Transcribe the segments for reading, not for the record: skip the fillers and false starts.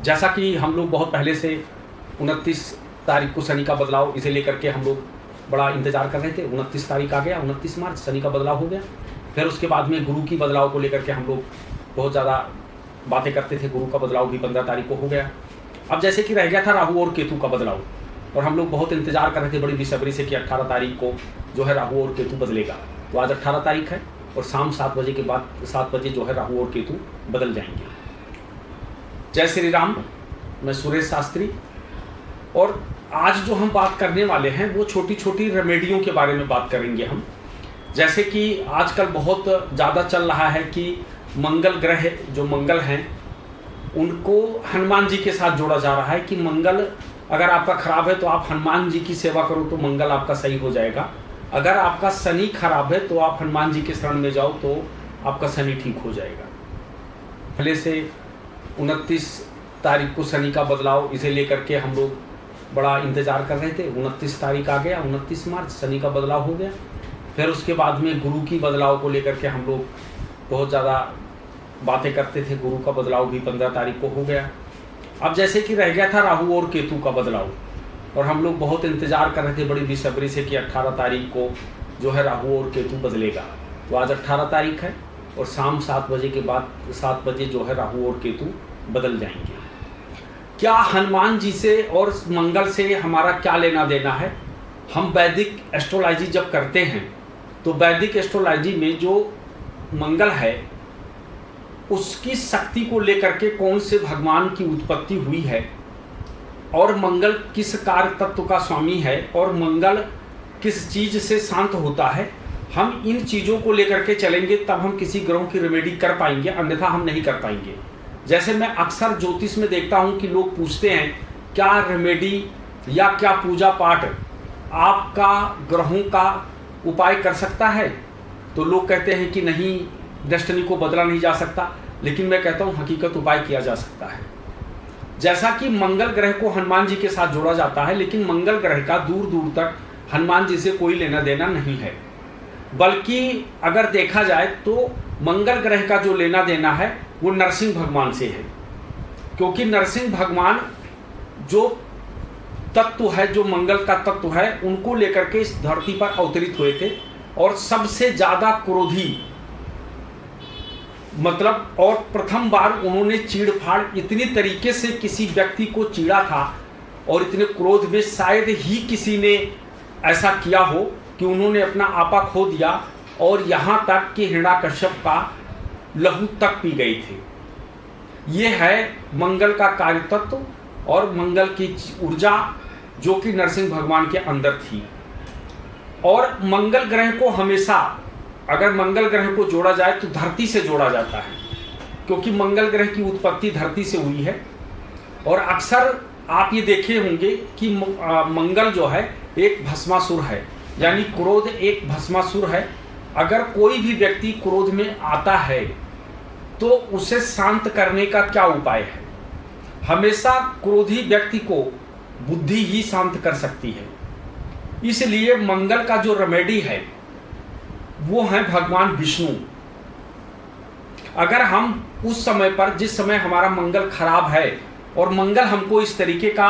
जैसा कि हम लोग बहुत पहले से 29 तारीख को शनि का बदलाव इसे लेकर के हम लोग बड़ा इंतजार कर रहे थे। 29 तारीख आ गया, 29 मार्च शनि का बदलाव हो गया। फिर उसके बाद में गुरु की बदलाव को लेकर के हम लोग बहुत ज़्यादा बातें करते थे। गुरु का बदलाव भी 15 तारीख को हो गया। अब जैसे कि रह गया था राहु और केतु का बदलाव, और हम लोग बहुत इंतजार कर रहे थे बड़ी बेसब्री से कि 18 तारीख को जो है राहु और केतु बदलेगा। तो आज 18 तारीख है और शाम 7 बजे के बाद 7 बजे जो है राहु और केतु बदल जाएंगे। जय श्री राम, मैं सुरेश शास्त्री। और आज जो हम बात करने वाले हैं वो छोटी छोटी रेमेडियों के बारे में बात करेंगे हम। जैसे कि आजकल बहुत ज़्यादा चल रहा है कि मंगल ग्रह जो मंगल हैं उनको हनुमान जी के साथ जोड़ा जा रहा है कि मंगल अगर आपका खराब है तो आप हनुमान जी की सेवा करो तो मंगल आपका सही हो जाएगा। अगर आपका शनि खराब है तो आप हनुमान जी के शरण में जाओ तो आपका शनि ठीक हो जाएगा। पहले से 29 तारीख को शनि का बदलाव इसे लेकर के हम लोग बड़ा इंतजार कर रहे थे। 29 तारीख आ गया, 29 मार्च शनि का बदलाव हो गया। फिर उसके बाद में गुरु की बदलाव को लेकर के हम लोग बहुत ज़्यादा बातें करते थे। गुरु का बदलाव भी 15 तारीख को हो गया। अब जैसे कि रह गया था राहु और केतु का बदलाव, और हम लोग बहुत इंतजार कर रहे थे बड़ी बेसब्री से कि 18 तारीख को जो है राहु और केतु बदलेगा। तो आज 18 तारीख है और शाम 7 बजे के बाद 7 बजे जो है राहु और केतु बदल जाएंगे। क्या हनुमान जी से और मंगल से हमारा क्या लेना देना है? हम वैदिक एस्ट्रोलॉजी जब करते हैं तो वैदिक एस्ट्रोलॉजी में जो मंगल है उसकी शक्ति को लेकर के कौन से भगवान की उत्पत्ति हुई है, और मंगल किस कार्य तत्व का स्वामी है, और मंगल किस चीज़ से शांत होता है, हम इन चीज़ों को लेकर के चलेंगे तब हम किसी ग्रह की रेमेडी कर पाएंगे, अन्यथा हम नहीं कर पाएंगे। जैसे मैं अक्सर ज्योतिष में देखता हूं कि लोग पूछते हैं क्या रेमेडी या क्या पूजा पाठ आपका ग्रहों का उपाय कर सकता है, तो लोग कहते हैं कि नहीं, डेस्टिनी को बदला नहीं जा सकता। लेकिन मैं कहता हूं हकीकत उपाय किया जा सकता है। जैसा कि मंगल ग्रह को हनुमान जी के साथ जोड़ा जाता है, लेकिन मंगल ग्रह का दूर दूर तक हनुमान जी से कोई लेना देना नहीं है। बल्कि अगर देखा जाए तो मंगल ग्रह का जो लेना देना है वो नरसिंह भगवान से है, क्योंकि नरसिंह भगवान जो तत्व है, जो मंगल का तत्व है, उनको लेकर के इस धरती पर अवतरित हुए थे। और सबसे ज़्यादा क्रोधी मतलब, और प्रथम बार उन्होंने चीड़फाड़ इतनी तरीके से किसी व्यक्ति को चीड़ा था और इतने क्रोध में शायद ही किसी ने ऐसा किया हो कि उन्होंने अपना आपा खो दिया, और यहाँ तक कि हिरण्याकश्यप का लहू तक पी गई थी। ये है मंगल का कार्य तत्व और मंगल की ऊर्जा जो कि नरसिंह भगवान के अंदर थी। और मंगल ग्रह को हमेशा, अगर मंगल ग्रह को जोड़ा जाए तो धरती से जोड़ा जाता है, क्योंकि मंगल ग्रह की उत्पत्ति धरती से हुई है। और अक्सर आप ये देखे होंगे कि मंगल जो है एक भस्मासुर है, यानी क्रोध एक भस्मासुर है। अगर कोई भी व्यक्ति क्रोध में आता है तो उसे शांत करने का क्या उपाय है? हमेशा क्रोधी व्यक्ति को बुद्धि ही शांत कर सकती है। इसलिए मंगल का जो रेमेडी है वो है भगवान विष्णु। अगर हम उस समय पर, जिस समय हमारा मंगल खराब है और मंगल हमको इस तरीके का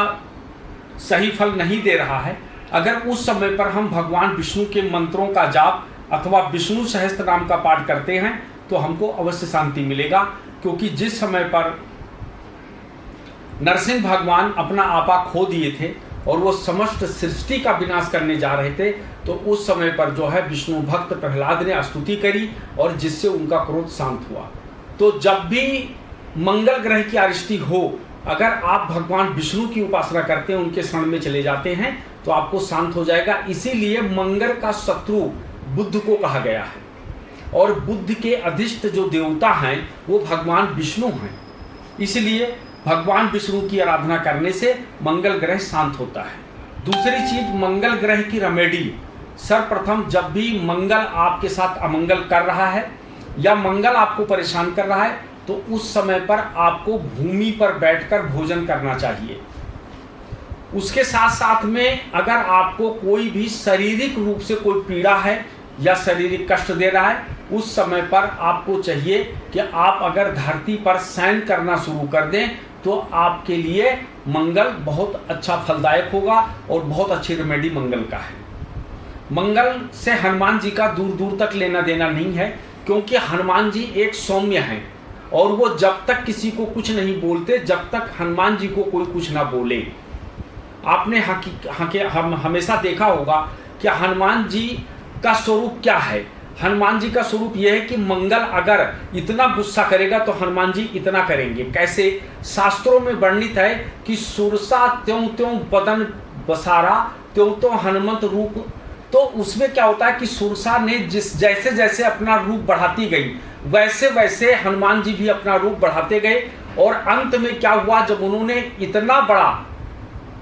सही फल नहीं दे रहा है, अगर उस समय पर हम भगवान विष्णु के मंत्रों का जाप अथवा विष्णु सहस्त्र नाम का पाठ करते हैं तो हमको अवश्य शांति मिलेगा। क्योंकि जिस समय पर नरसिंह भगवान अपना आपा खो दिए थे और वो समस्त सृष्टि का विनाश करने जा रहे थे, तो उस समय पर जो है विष्णु भक्त प्रहलाद ने स्तुति करी और जिससे उनका क्रोध शांत हुआ। तो जब भी मंगल ग्रह की आरिष्टि हो, अगर आप भगवान विष्णु की उपासना करते हैं, उनके शरण में चले जाते हैं तो आपको शांत हो जाएगा। इसीलिए मंगल का शत्रु बुध को कहा गया है, और बुध के अधिष्ठ जो देवता हैं वो भगवान विष्णु हैं। इसलिए भगवान विष्णु की आराधना करने से मंगल ग्रह शांत होता है। दूसरी चीज, मंगल ग्रह की रेमेडी, सर्वप्रथम जब भी मंगल आपके साथ अमंगल कर रहा है या मंगल आपको परेशान कर रहा है तो उस समय पर आपको भूमि पर बैठकर भोजन करना चाहिए। उसके साथ साथ में अगर आपको कोई भी शारीरिक रूप से कोई पीड़ा है या शारीरिक कष्ट दे रहा है, उस समय पर आपको चाहिए कि आप अगर धरती पर शयन करना शुरू कर दें तो आपके लिए मंगल बहुत अच्छा फलदायक होगा और बहुत अच्छी रेमेडी मंगल का है। मंगल से हनुमान जी का दूर दूर तक लेना देना नहीं है, क्योंकि हनुमान जी एक सौम्य हैं और वो जब तक किसी को कुछ नहीं बोलते, जब तक हनुमान जी को कोई कुछ ना बोले। आपने हमेशा देखा होगा कि हनुमान जी का स्वरूप क्या है। हनुमान जी का स्वरूप यह है कि मंगल अगर इतना गुस्सा करेगा तो हनुमान जी इतना करेंगे। कैसे? शास्त्रों में वर्णित है कि सुरसा त्यों त्यों बदन बसारा त्यों त्यों हनुमंत रूप। तो उसमें क्या होता है कि सुरसा ने जैसे जैसे अपना रूप बढ़ाती गई, वैसे वैसे हनुमान जी भी अपना रूप बढ़ाते गए। और अंत में क्या हुआ, जब उन्होंने इतना बड़ा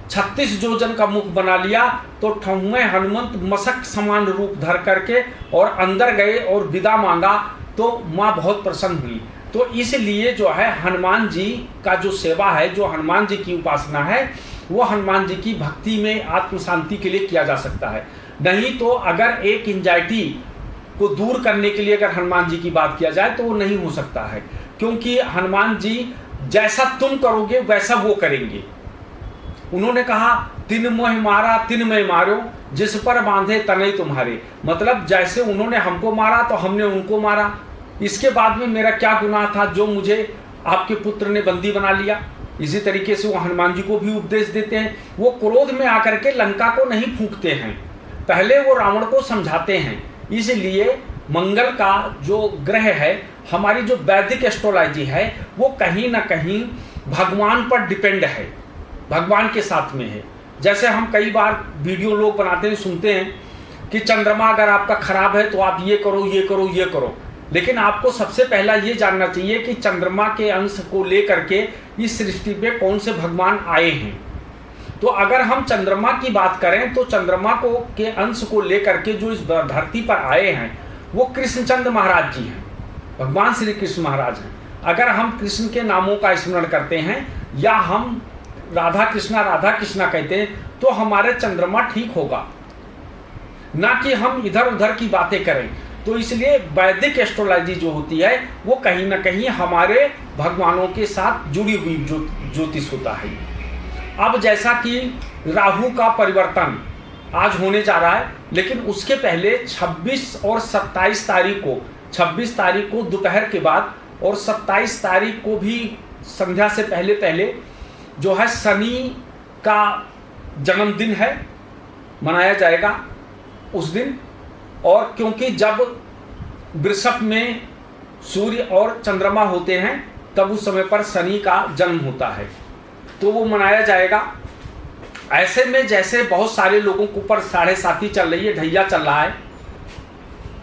36 योजन का मुख बना लिया तो ठहुए हनुमंत मशक समान रूप धर करके और अंदर गए और विदा मांगा, तो माँ बहुत प्रसन्न हुई। तो इसलिए जो है हनुमान जी का जो सेवा है, जो हनुमान जी की उपासना है, वो हनुमान जी की भक्ति में आत्म शांति के लिए किया जा सकता है। नहीं तो अगर एक एंजाइटी को दूर करने के लिए अगर हनुमान जी की बात किया जाए तो वो नहीं हो सकता है, क्योंकि हनुमान जी जैसा तुम करोगे वैसा वो करेंगे। उन्होंने कहा तिन मोह मारा तिन मैं मारो, जिस पर बांधे तनय तुम्हारे। मतलब जैसे उन्होंने हमको मारा तो हमने उनको मारा, इसके बाद में मेरा क्या गुनाह था जो मुझे आपके पुत्र ने बंदी बना लिया। इसी तरीके से वो हनुमान जी को भी उपदेश देते हैं। वो क्रोध में आकर के लंका को नहीं फूंकते हैं, पहले वो रावण को समझाते हैं। इसलिए मंगल का जो ग्रह है, हमारी जो वैदिक एस्ट्रोलॉजी है, वो कहीं ना कहीं भगवान पर डिपेंड है, भगवान के साथ में है। जैसे हम कई बार वीडियो लोग बनाते हैं, सुनते हैं कि चंद्रमा अगर आपका खराब है तो आप ये करो ये करो ये करो, लेकिन आपको सबसे पहला ये जानना चाहिए कि चंद्रमा के अंश को लेकर के इस सृष्टि पे कौन से भगवान आए हैं। तो अगर हम चंद्रमा की बात करें तो चंद्रमा को के अंश को लेकर के जो इस धरती पर आए हैं वो कृष्णचंद्र महाराज जी हैं, भगवान श्री कृष्ण महाराज हैं। अगर हम कृष्ण के नामों का स्मरण करते हैं या हम राधा कृष्णा कहते हैं तो हमारे चंद्रमा ठीक होगा, ना कि हम इधर उधर की बातें करें। तो इसलिए वैदिक एस्ट्रोलॉजी जो होती है वो कहीं ना कहीं हमारे भगवानों के साथ जुड़ी हुई ज्योतिष होता है। अब जैसा कि राहु का परिवर्तन आज होने जा रहा है, लेकिन उसके पहले 26 और 27 तारीख को, 26 तारीख को दोपहर के बाद और 27 तारीख को भी संध्या से पहले पहले जो है शनि का जन्मदिन है, मनाया जाएगा उस दिन। और क्योंकि जब वृषभ में सूर्य और चंद्रमा होते हैं तब उस समय पर शनि का जन्म होता है, तो वो मनाया जाएगा। ऐसे में जैसे बहुत सारे लोगों के ऊपर 7.5 चल रही है, ढैया चल रहा है,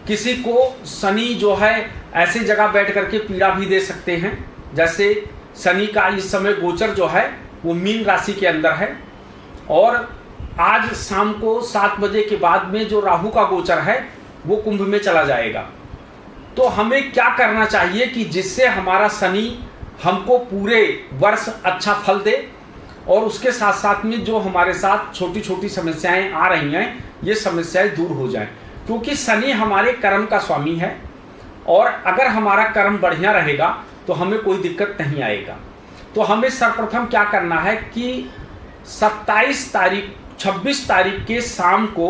किसी को शनि जो है ऐसी जगह बैठ करके पीड़ा भी दे सकते हैं। जैसे शनि का इस समय गोचर जो है वो मीन राशि के अंदर है, और आज शाम को 7 बजे के बाद में जो राहु का गोचर है वो कुंभ में चला जाएगा। तो हमें क्या करना चाहिए कि जिससे हमारा शनि हमको पूरे वर्ष अच्छा फल दे, और उसके साथ साथ में जो हमारे साथ छोटी छोटी समस्याएं आ रही हैं ये समस्याएं दूर हो जाएं, क्योंकि शनि हमारे कर्म का स्वामी है। और अगर हमारा कर्म बढ़िया रहेगा तो हमें कोई दिक्कत नहीं आएगा। तो हमें सर्वप्रथम क्या करना है कि 26 तारीख के शाम को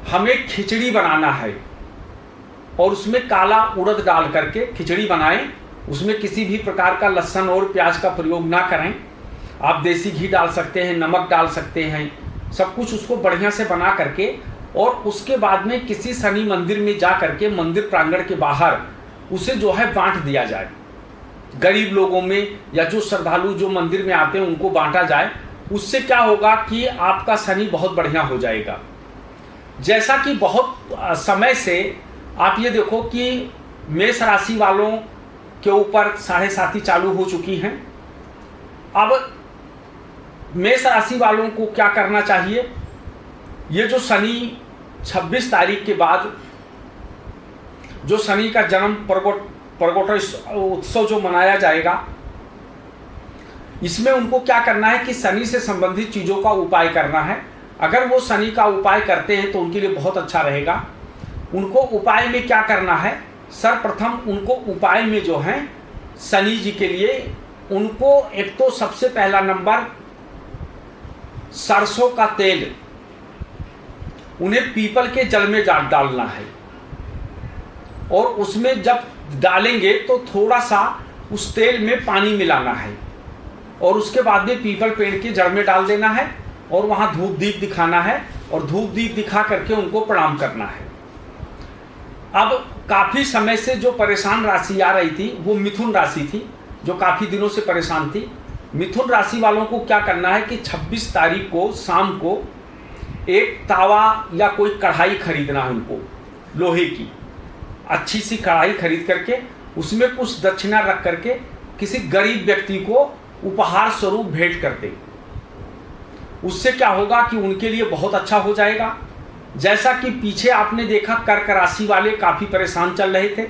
हमें खिचड़ी बनाना है, और उसमें काला उड़द डाल करके खिचड़ी बनाएं। उसमें किसी भी प्रकार का लहसुन और प्याज का प्रयोग ना करें। आप देसी घी डाल सकते हैं, नमक डाल सकते हैं, सब कुछ उसको बढ़िया से बना करके, और उसके बाद में किसी शनि मंदिर में जा करके मंदिर प्रांगण के बाहर उसे जो है बांट दिया जाए। गरीब लोगों में या जो श्रद्धालु जो मंदिर में आते हैं उनको बांटा जाए। उससे क्या होगा कि आपका शनि बहुत बढ़िया हो जाएगा। जैसा कि बहुत समय से आप ये देखो कि मेष राशि वालों के ऊपर 7.5 चालू हो चुकी हैं। अब मेष राशि वालों को क्या करना चाहिए, ये जो शनि 26 तारीख के बाद जो शनि का जन्म प्रगोत्सव उत्सव जो मनाया जाएगा, इसमें उनको क्या करना है कि शनि से संबंधित चीज़ों का उपाय करना है। अगर वो शनि का उपाय करते हैं तो उनके लिए बहुत अच्छा रहेगा। उनको उपाय में क्या करना है, सर्वप्रथम उनको उपाय में जो है शनि जी के लिए उनको एक तो सबसे पहला नंबर सरसों का तेल उन्हें पीपल के जल में डालना है, और उसमें जब डालेंगे तो थोड़ा सा उस तेल में पानी मिलाना है, और उसके बाद में पीपल पेड़ के जड़ में डाल देना है, और वहाँ धूप दीप दिखाना है, और धूप दीप दिखा करके उनको प्रणाम करना है। अब काफ़ी समय से जो परेशान राशि आ रही थी वो मिथुन राशि थी, जो काफ़ी दिनों से परेशान थी। मिथुन राशि वालों को क्या करना है कि 26 तारीख को शाम को एक तावा या कोई कढ़ाई खरीदना है उनको, लोहे की अच्छी सी कढ़ाई खरीद करके उसमें कुछ दक्षिणा रख करके किसी गरीब व्यक्ति को उपहार स्वरूप भेंट कर दें। उससे क्या होगा कि उनके लिए बहुत अच्छा हो जाएगा। जैसा कि पीछे आपने देखा कर्क राशि वाले काफ़ी परेशान चल रहे थे,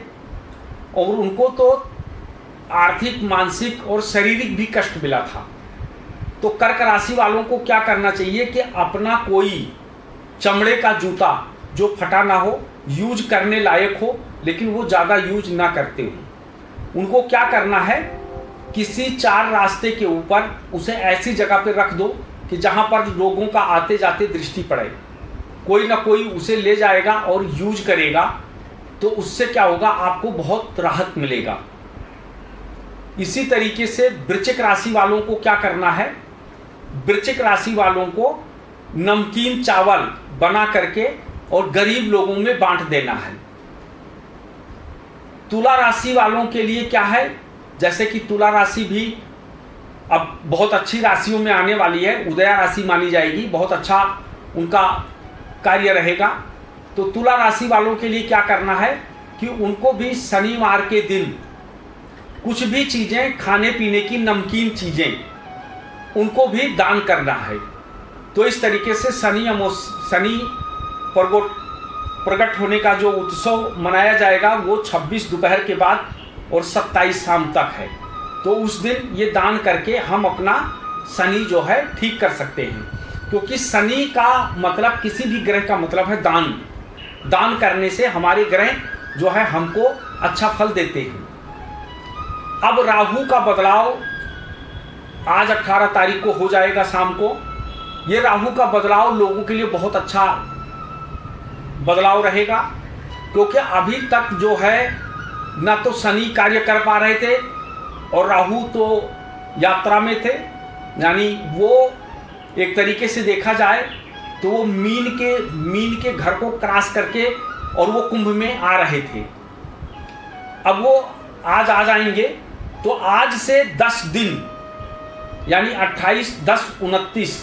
और उनको तो आर्थिक, मानसिक और शारीरिक भी कष्ट मिला था। तो कर्क राशि वालों को क्या करना चाहिए कि अपना कोई चमड़े का जूता जो फटा ना हो, यूज करने लायक हो, लेकिन वो ज़्यादा यूज ना करते हो, उनको क्या करना है, किसी 4 रास्ते के ऊपर उसे ऐसी जगह पर रख दो कि जहाँ पर लोगों का आते जाते दृष्टि पड़े, कोई ना कोई उसे ले जाएगा और यूज करेगा, तो उससे क्या होगा, आपको बहुत राहत मिलेगा। इसी तरीके से वृश्चिक राशि वालों को क्या करना है, वृश्चिक राशि वालों को नमकीन चावल बना करके और गरीब लोगों में बांट देना है। तुला राशि वालों के लिए क्या है, जैसे कि तुला राशि भी अब बहुत अच्छी राशियों में आने वाली है, उदया राशि मानी जाएगी, बहुत अच्छा उनका कार्य रहेगा। तो तुला राशि वालों के लिए क्या करना है कि उनको भी शनिवार के दिन कुछ भी चीज़ें, खाने पीने की नमकीन चीज़ें, उनको भी दान करना है। तो इस तरीके से शनि प्रकट होने का जो उत्सव मनाया जाएगा वो 26 दोपहर के बाद और 27 शाम तक है। तो उस दिन ये दान करके हम अपना शनि जो है ठीक कर सकते हैं, क्योंकि शनि का मतलब, किसी भी ग्रह का मतलब है दान। दान करने से हमारे ग्रह जो है हमको अच्छा फल देते हैं। अब राहु का बदलाव आज 18 तारीख को हो जाएगा शाम को। ये राहु का बदलाव लोगों के लिए बहुत अच्छा बदलाव रहेगा, क्योंकि अभी तक जो है ना तो शनि कार्य कर पा रहे थे और राहु तो यात्रा में थे, यानी वो एक तरीके से देखा जाए तो वो मीन के घर को क्रॉस करके और वो कुंभ में आ रहे थे। अब वो आज आ जाएंगे, तो आज से 10 दिन यानी 28, 10, 29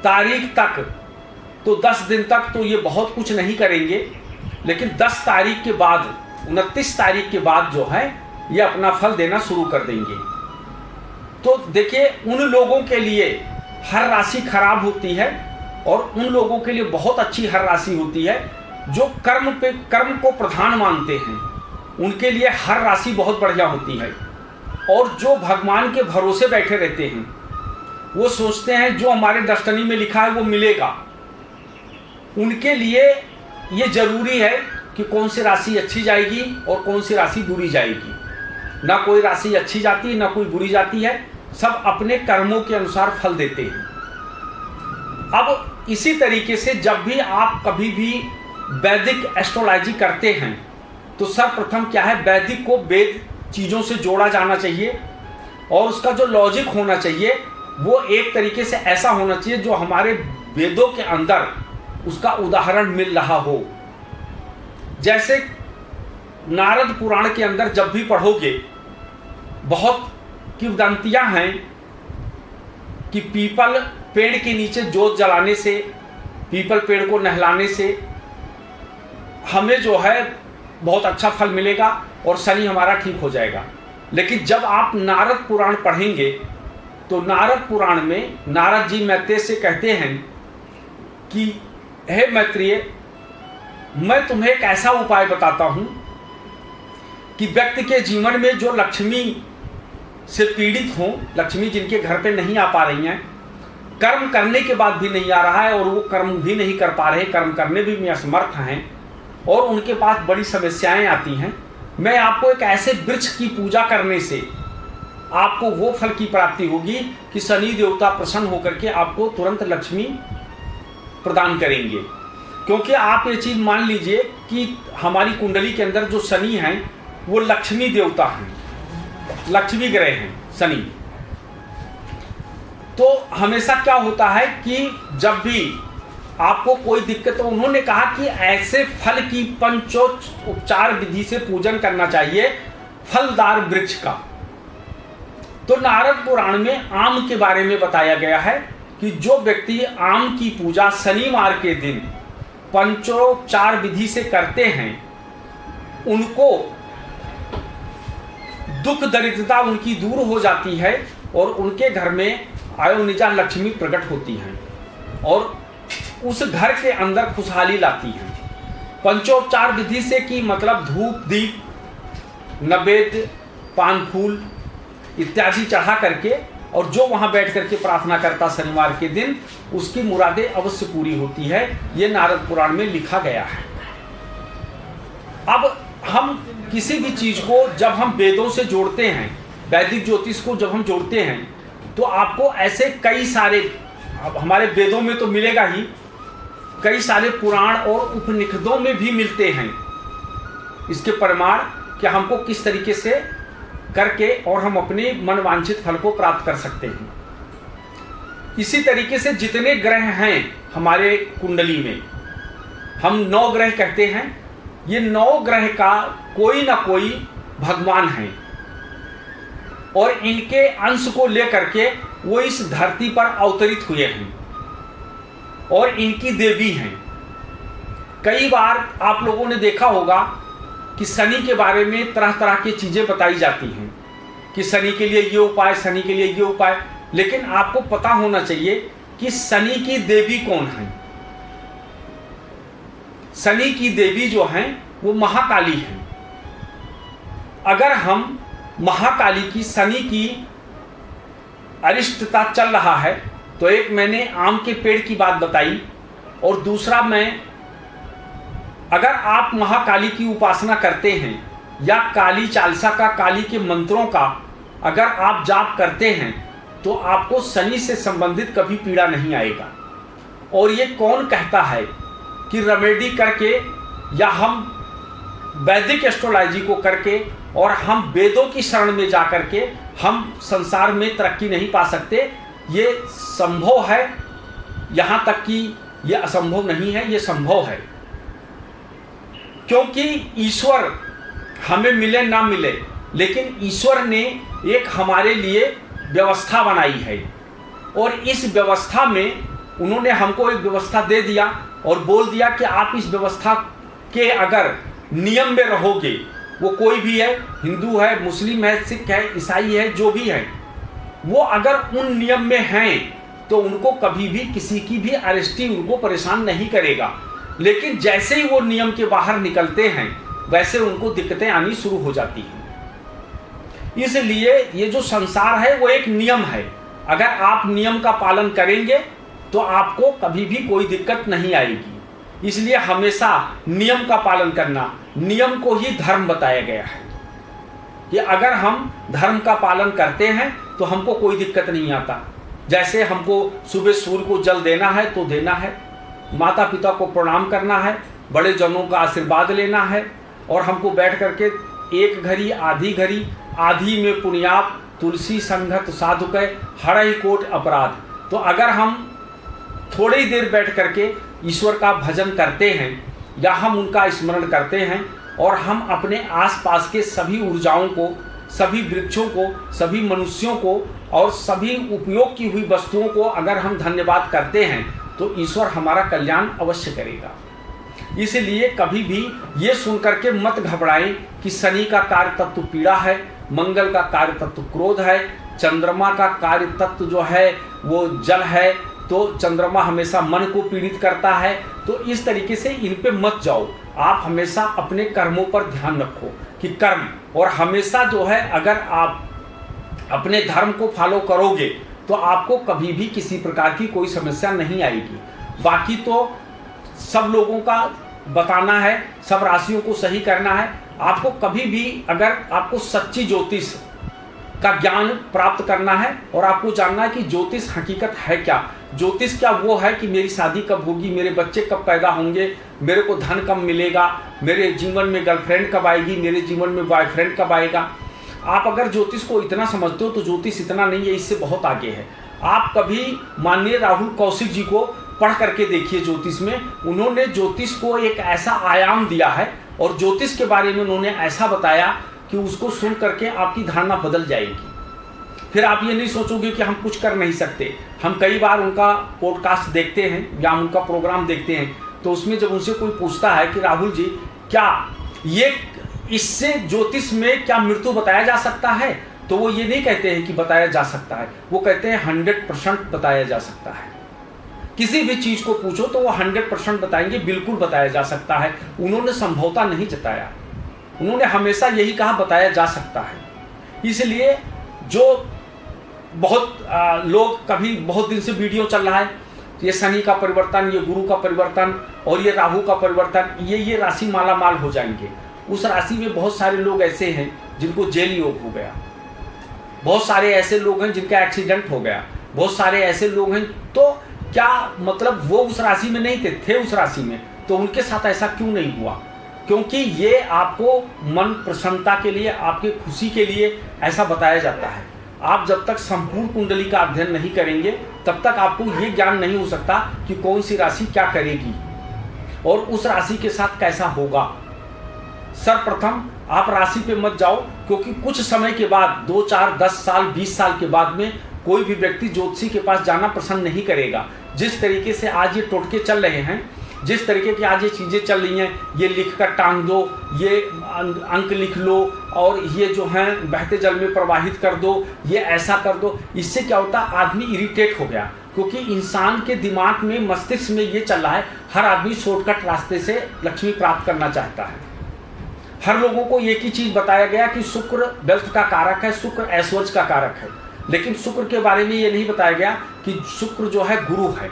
तारीख तक, तो 10 दिन तक तो ये बहुत कुछ नहीं करेंगे, लेकिन 10 तारीख के बाद, 29 तारीख के बाद जो है ये अपना फल देना शुरू कर देंगे। तो देखिए, उन लोगों के लिए हर राशि खराब होती है और उन लोगों के लिए बहुत अच्छी हर राशि होती है जो कर्म को प्रधान मानते हैं, उनके लिए हर राशि बहुत बढ़िया होती है। और जो भगवान के भरोसे बैठे रहते हैं, वो सोचते हैं जो हमारे डेस्टिनी में लिखा है वो मिलेगा, उनके लिए ये जरूरी है कि कौन सी राशि अच्छी जाएगी और कौन सी राशि बुरी जाएगी। ना कोई राशि अच्छी जाती है ना कोई बुरी जाती है, सब अपने कर्मों के अनुसार फल देते हैं। अब इसी तरीके से जब भी आप कभी भी वैदिक एस्ट्रोलॉजी करते हैं तो सर्वप्रथम क्या है, वैदिक को वेद चीज़ों से जोड़ा जाना चाहिए और उसका जो लॉजिक होना चाहिए वो एक तरीके से ऐसा होना चाहिए जो हमारे वेदों के अंदर उसका उदाहरण मिल रहा हो। जैसे नारद पुराण के अंदर जब भी पढ़ोगे, बहुत किंवदंतियां हैं कि पीपल पेड़ के नीचे जोत जलाने से, पीपल पेड़ को नहलाने से हमें जो है बहुत अच्छा फल मिलेगा और शनि हमारा ठीक हो जाएगा। लेकिन जब आप नारद पुराण पढ़ेंगे तो नारद पुराण में नारद जी मैत्रेय से कहते हैं कि हे मैत्रेय, मैं तुम्हें एक ऐसा उपाय बताता हूँ कि व्यक्ति के जीवन में जो लक्ष्मी से पीड़ित हों, लक्ष्मी जिनके घर पे नहीं आ पा रही हैं, कर्म करने के बाद भी नहीं आ रहा है और वो कर्म भी नहीं कर पा रहे, कर्म करने भी असमर्थ हैं और उनके पास बड़ी समस्याएं आती हैं, मैं आपको एक ऐसे वृक्ष की पूजा करने से आपको वो फल की प्राप्ति होगी कि शनि देवता प्रसन्न होकर के आपको तुरंत लक्ष्मी प्रदान करेंगे। क्योंकि आप ये चीज़ मान लीजिए कि हमारी कुंडली के अंदर जो शनि हैं वो लक्ष्मी देवता हैं, लक्ष्मी ग्रह हैं शनि। तो हमेशा क्या होता है कि जब भी आपको कोई दिक्कत, तो उन्होंने कहा कि ऐसे फल की पंचोपचार विधि से पूजन करना चाहिए फलदार वृक्ष का। तो नारद पुराण में आम के बारे में बताया गया है कि जो व्यक्ति आम की पूजा शनिवार के दिन पंचोपचार विधि से करते हैं उनको दुख दरिद्रता उनकी दूर हो जाती है और उनके घर में आयोनिजा लक्ष्मी प्रकट होती हैं और उस घर के अंदर खुशहाली लाती हैं। पंचोपचार विधि से कि मतलब धूप दीप नैवेद्य पान फूल इत्यादि चढ़ा करके और जो वहाँ बैठ करके प्रार्थना करता शनिवार के दिन उसकी मुरादें अवश्य पूरी होती है। ये नारद पुराण में लिखा गया है। अब हम किसी भी चीज़ को जब हम वेदों से जोड़ते हैं, वैदिक ज्योतिष को जब हम जोड़ते हैं, तो आपको ऐसे कई सारे, अब हमारे वेदों में तो मिलेगा ही, कई सारे पुराण और उपनिषदों में भी मिलते हैं इसके प्रमाण कि हमको किस तरीके से करके और हम अपने मनवांछित फल को प्राप्त कर सकते हैं। इसी तरीके से जितने ग्रह हैं हमारे कुंडली में, हम 9 ग्रह कहते हैं, ये 9 ग्रह का कोई ना कोई भगवान है और इनके अंश को लेकर के वो इस धरती पर अवतरित हुए हैं और इनकी देवी हैं। कई बार आप लोगों ने देखा होगा कि शनि के बारे में तरह तरह की चीज़ें बताई जाती हैं कि शनि के लिए ये उपाय, शनि के लिए ये उपाय, लेकिन आपको पता होना चाहिए कि शनि की देवी कौन है। शनि की देवी जो हैं वो महाकाली हैं। अगर हम महाकाली की, शनि की अरिष्टता चल रहा है तो एक मैंने आम के पेड़ की बात बताई और दूसरा अगर आप महाकाली की उपासना करते हैं या काली चालसा का, काली के मंत्रों का अगर आप जाप करते हैं तो आपको शनि से संबंधित कभी पीड़ा नहीं आएगा। और ये कौन कहता है कि रेमेडी करके या हम वैदिक एस्ट्रोलॉजी को करके और हम वेदों की शरण में जा करके हम संसार में तरक्की नहीं पा सकते। ये संभव है, यहाँ तक कि ये असंभव नहीं है, ये संभव है। क्योंकि ईश्वर हमें मिले ना मिले, लेकिन ईश्वर ने एक हमारे लिए व्यवस्था बनाई है और इस व्यवस्था में उन्होंने हमको एक व्यवस्था दे दिया और बोल दिया कि आप इस व्यवस्था के अगर नियम में रहोगे, वो कोई भी है, हिंदू है, मुस्लिम है, सिख है, ईसाई है, जो भी है, वो अगर उन नियम में हैं तो उनको कभी भी किसी की भी अरेस्टी उनको परेशान नहीं करेगा। लेकिन जैसे ही वो नियम के बाहर निकलते हैं वैसे उनको दिक्कतें आनी शुरू हो जाती हैं। इसलिए ये जो संसार है वो एक नियम है। अगर आप नियम का पालन करेंगे तो आपको कभी भी कोई दिक्कत नहीं आएगी। इसलिए हमेशा नियम का पालन करना, नियम को ही धर्म बताया गया है कि अगर हम धर्म का पालन करते हैं तो हमको कोई दिक्कत नहीं आता। जैसे हमको सुबह सूर्य को जल देना है तो देना है, माता पिता को प्रणाम करना है, बड़े जनों का आशीर्वाद लेना है और हमको बैठ करके एक घड़ी आधी घड़ी, आधी में पुण्याप तुलसी संगत साधु के हरहि कोट अपराध। तो अगर हम थोड़ी देर बैठ करके ईश्वर का भजन करते हैं या हम उनका स्मरण करते हैं और हम अपने आसपास के सभी ऊर्जाओं को, सभी वृक्षों को, सभी मनुष्यों को और सभी उपयोग की हुई वस्तुओं को अगर हम धन्यवाद करते हैं तो ईश्वर हमारा कल्याण अवश्य करेगा। इसलिए कभी भी ये सुन करके मत घबराएं कि शनि का कार्य तत्व पीड़ा है, मंगल का कार्य तत्व क्रोध है, चंद्रमा का कार्य तत्व जो है वो जल है, तो चंद्रमा हमेशा मन को पीड़ित करता है। तो इस तरीके से इन पे मत जाओ। आप हमेशा अपने कर्मों पर ध्यान रखो कि कर्म, और हमेशा जो है अगर आप अपने धर्म को फॉलो करोगे तो आपको कभी भी किसी प्रकार की कोई समस्या नहीं आएगी। बाकी तो सब लोगों का बताना है, सब राशियों को सही करना है। आपको कभी भी अगर आपको सच्ची ज्योतिष का ज्ञान प्राप्त करना है और आपको जानना है कि ज्योतिष हकीकत है क्या। ज्योतिष क्या वो है कि मेरी शादी कब होगी, मेरे बच्चे कब पैदा होंगे, मेरे को धन कब मिलेगा, मेरे जीवन में गर्लफ्रेंड कब आएगी, मेरे जीवन में बॉयफ्रेंड कब आएगा। आप अगर ज्योतिष को इतना समझते हो तो ज्योतिष इतना नहीं है, इससे बहुत आगे है। आप कभी माननीय राहुल कौशिक जी को पढ़ करके देखिए ज्योतिष में, उन्होंने ज्योतिष को एक ऐसा आयाम दिया है और ज्योतिष के बारे में उन्होंने ऐसा बताया कि उसको सुन करके आपकी धारणा बदल जाएगी। फिर आप ये नहीं सोचोगे कि हम कुछ कर नहीं सकते। हम कई बार उनका पॉडकास्ट देखते हैं या उनका प्रोग्राम देखते हैं, तो उसमें जब उनसे कोई पूछता है कि राहुल जी क्या ये इससे ज्योतिष में क्या मृत्यु बताया जा सकता है, तो वो ये नहीं कहते हैं कि बताया जा सकता है, वो कहते हैं 100% बताया जा सकता है। किसी भी चीज को पूछो तो वो 100% बताएंगे, बिल्कुल बताया जा सकता है। उन्होंने संभवता नहीं जताया, उन्होंने हमेशा यही कहा बताया जा सकता है। इसलिए जो बहुत लोग कभी बहुत दिन से वीडियो चल रहा है, ये शनि का परिवर्तन, ये गुरु का परिवर्तन और ये राहु का परिवर्तन, ये राशि माला माल हो जाएंगे। उस राशि में बहुत सारे लोग ऐसे हैं जिनको जेल योग हो गया, बहुत सारे ऐसे लोग हैं जिनका एक्सीडेंट हो गया, बहुत सारे ऐसे लोग हैं। तो क्या मतलब वो उस राशि में नहीं थे उस राशि में, तो उनके साथ ऐसा क्यों नहीं हुआ? क्योंकि ये आपको मन प्रसन्नता के लिए, आपके खुशी के लिए ऐसा बताया जाता है। आप जब तक संपूर्ण कुंडली का अध्ययन नहीं करेंगे तब तक आपको ये ज्ञान नहीं हो सकता कि कौन सी राशि क्या करेगी और उस राशि के साथ कैसा होगा। सर्वप्रथम आप राशि पे मत जाओ, क्योंकि कुछ समय के बाद 2, 4, 10 साल 20 साल के बाद में कोई भी व्यक्ति ज्योतिषी के पास जाना पसंद नहीं करेगा। जिस तरीके से आज ये टोटके चल रहे हैं, जिस तरीके की आज ये चीज़ें चल रही हैं, ये लिख कर टांग दो, ये अंक लिख लो और ये जो है बहते जल में प्रवाहित कर दो, ये ऐसा कर दो, इससे क्या होता है आदमी इरिटेट हो गया। क्योंकि इंसान के दिमाग में, मस्तिष्क में ये चल रहा है, हर आदमी शॉर्टकट रास्ते से लक्ष्मी प्राप्त करना चाहता है। हर लोगों को एक ही चीज़ बताया गया कि शुक्र वेल्थ का कारक है, शुक्र ऐश्वर्य का कारक है, लेकिन शुक्र के बारे में ये नहीं बताया गया कि शुक्र जो है गुरु है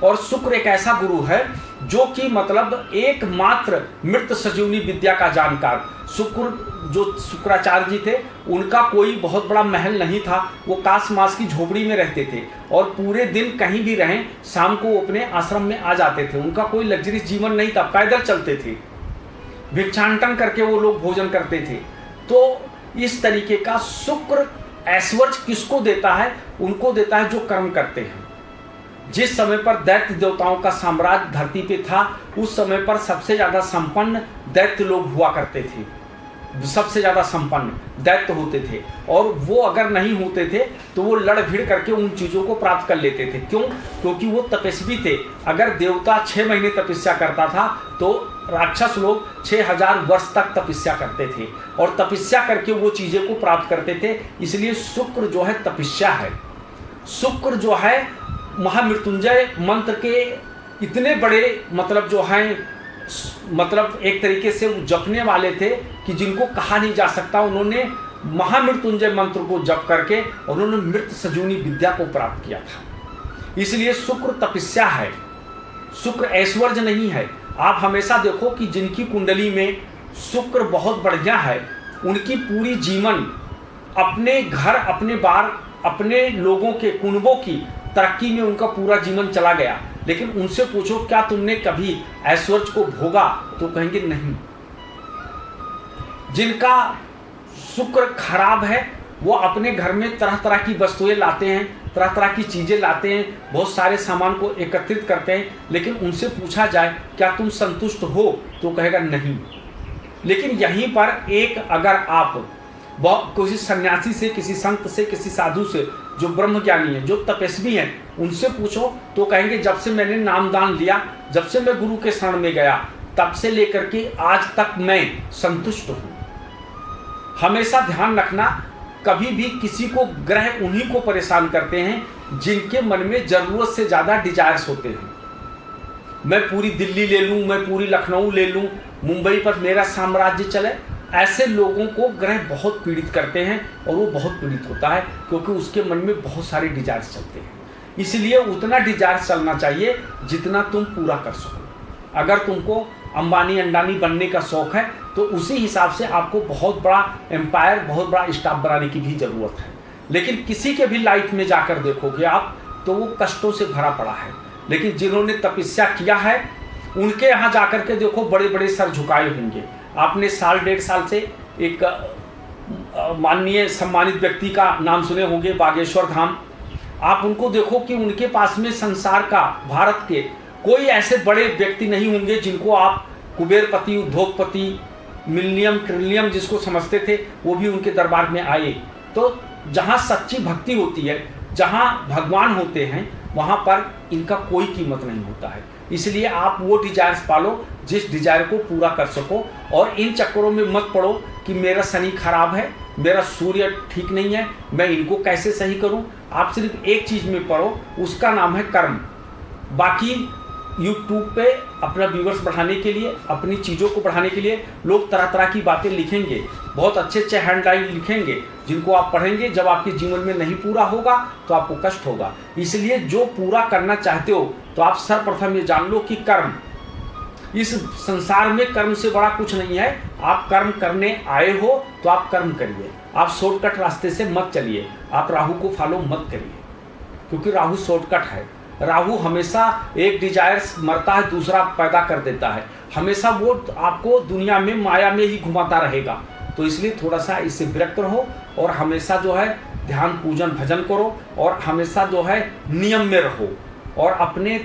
और शुक्र एक ऐसा गुरु है जो कि मतलब एकमात्र मृत सजीवनी विद्या का जानकार। शुक्र जो शुक्राचार्य जी थे, उनका कोई बहुत बड़ा महल नहीं था, वो काश मास की झोपड़ी में रहते थे और पूरे दिन कहीं भी रहें, शाम को अपने आश्रम में आ जाते थे। उनका कोई लग्जरीज जीवन नहीं था, पैदल चलते थे, भिक्षाटन करके वो लोग भोजन करते थे। तो इस तरीके का शुक्र ऐश्वर्य किसको देता है? उनको देता है जो कर्म करते हैं। जिस समय पर दैत्य देवताओं का साम्राज्य धरती पे था, उस समय पर सबसे ज्यादा संपन्न दैत्य लोग हुआ करते थे, सबसे ज्यादा संपन्न दैत्य होते थे। और वो अगर नहीं होते थे तो वो लड़ भिड़ करके उन चीजों को प्राप्त कर लेते थे। क्यों? क्योंकि वो तपस्वी थे। अगर देवता 6 महीने तपस्या करता था तो राक्षस लोग 6000 वर्ष तक तपस्या करते थे और तपस्या करके वो चीजें को प्राप्त करते थे। इसलिए शुक्र जो है तपस्या है। शुक्र जो है महामृत्युंजय मंत्र के इतने बड़े मतलब जो हैं, मतलब एक तरीके से वो जपने वाले थे कि जिनको कहा नहीं जा सकता। उन्होंने महामृत्युंजय मंत्र को जप करके उन्होंने मृत सजीवनी विद्या को प्राप्त किया था। इसलिए शुक्र तपस्या है, शुक्र ऐश्वर्य नहीं है। आप हमेशा देखो कि जिनकी कुंडली में शुक्र बहुत बढ़िया है, उनकी पूरी जीवन अपने घर, अपने बार, अपने लोगों के कुनबों की तरक्की में उनका पूरा जीवन चला गया। लेकिन उनसे पूछो क्या तुमने कभी ऐश्वर्य को भोगा, तो कहेंगे नहीं। जिनका शुक्र खराब है वो अपने घर में तरह तरह की वस्तुएं लाते हैं, तरह तरह की चीज़ें लाते हैं, बहुत सारे सामान को एकत्रित करते हैं, लेकिन उनसे पूछा जाए क्या तुम संतुष्ट हो, तो कहेगा नहीं। लेकिन यहीं पर एक अगर आप किसी सन्यासी से, किसी संत से, किसी साधु से जो ब्रह्मज्ञानी है, जो तपस्वी हैं, उनसे पूछो तो कहेंगे जब से मैंने नामदान लिया, जब से मैं गुरु के शरण में गया, तब से लेकर के आज तक मैं संतुष्ट हूँ। हमेशा ध्यान रखना, कभी भी किसी को ग्रह उन्हीं को परेशान करते हैं जिनके मन में जरूरत से ज़्यादा डिजायर्स होते हैं। मैं पूरी दिल्ली ले लूँ, मैं पूरी लखनऊ ले लूँ, मुंबई पर मेरा साम्राज्य चले, ऐसे लोगों को ग्रह बहुत पीड़ित करते हैं और वो बहुत पीड़ित होता है क्योंकि उसके मन में बहुत सारे डिजायर्स चलते हैं। इसलिए उतना डिजायर्स चलना चाहिए जितना तुम पूरा कर सको। अगर तुमको अंबानी अंडानी बनने का शौक है तो उसी हिसाब से आपको बहुत बड़ा एम्पायर, बहुत बड़ा स्टाफ बनाने की भी ज़रूरत है। लेकिन किसी के भी लाइफ में जाकर देखोगे आप तो वो कष्टों से भरा पड़ा है। लेकिन जिन्होंने तपस्या किया है उनके यहाँ जाकर के देखो बड़े बड़े सर झुकाए होंगे। आपने साल 1.5 साल से एक माननीय सम्मानित व्यक्ति का नाम सुने होंगे, बागेश्वर धाम। आप उनको देखो कि उनके पास में संसार का, भारत के कोई ऐसे बड़े व्यक्ति नहीं होंगे जिनको आप कुबेरपति, उद्योगपति, मिलियम ट्रिलियम जिसको समझते थे वो भी उनके दरबार में आए। तो जहाँ सच्ची भक्ति होती है, जहाँ भगवान होते हैं, वहाँ पर इनका कोई कीमत नहीं होता है। इसलिए आप वो डिजायर्स पालो जिस डिजायर को पूरा कर सको, और इन चक्करों में मत पड़ो कि मेरा शनि खराब है, मेरा सूर्य ठीक नहीं है, मैं इनको कैसे सही करूं। आप सिर्फ एक चीज़ में पढ़ो, उसका नाम है कर्म। बाकी यूट्यूब पे अपना व्यूवर्स बढ़ाने के लिए, अपनी चीज़ों को बढ़ाने के लिए लोग तरह तरह की बातें लिखेंगे, बहुत अच्छे अच्छे हैंडलाइन लिखेंगे जिनको आप पढ़ेंगे। जब आपके जीवन में नहीं पूरा होगा तो आपको कष्ट होगा। इसलिए जो पूरा करना चाहते हो तो आप सर्वप्रथम ये जान लो कि कर्म, इस संसार में कर्म से बड़ा कुछ नहीं है। आप कर्म करने आए हो तो आप कर्म करिए, आप शॉर्टकट रास्ते से मत चलिए, आप राहु को फॉलो मत करिए, क्योंकि राहु शॉर्टकट है। राहु हमेशा एक डिजायर्स मरता है दूसरा पैदा कर देता है, हमेशा वो आपको दुनिया में माया में ही घुमाता रहेगा। तो इसलिए थोड़ा सा इससे विरक्त रहो और हमेशा जो है ध्यान पूजन भजन करो, और हमेशा जो है नियम में रहो, और अपने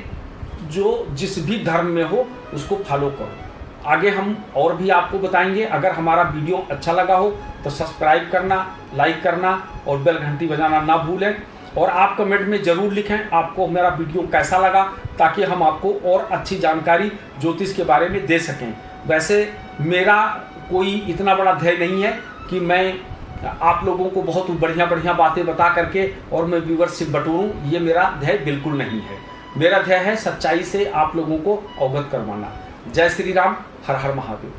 जो जिस भी धर्म में हो उसको फॉलो करो। आगे हम और भी आपको बताएंगे। अगर हमारा वीडियो अच्छा लगा हो तो सब्सक्राइब करना, लाइक करना और बेल घंटी बजाना ना भूलें। और आप कमेंट में ज़रूर लिखें आपको मेरा वीडियो कैसा लगा, ताकि हम आपको और अच्छी जानकारी ज्योतिष के बारे में दे सकें। वैसे मेरा कोई इतना बड़ा ध्येय नहीं है कि मैं आप लोगों को बहुत बढ़िया बढ़िया बातें बता करके और मैं व्यूवरशिप बटोरूं, ये मेरा ध्येय बिल्कुल नहीं है। मेरा ध्येय है सच्चाई से आप लोगों को अवगत करवाना। जय श्री राम, हर हर महादेव।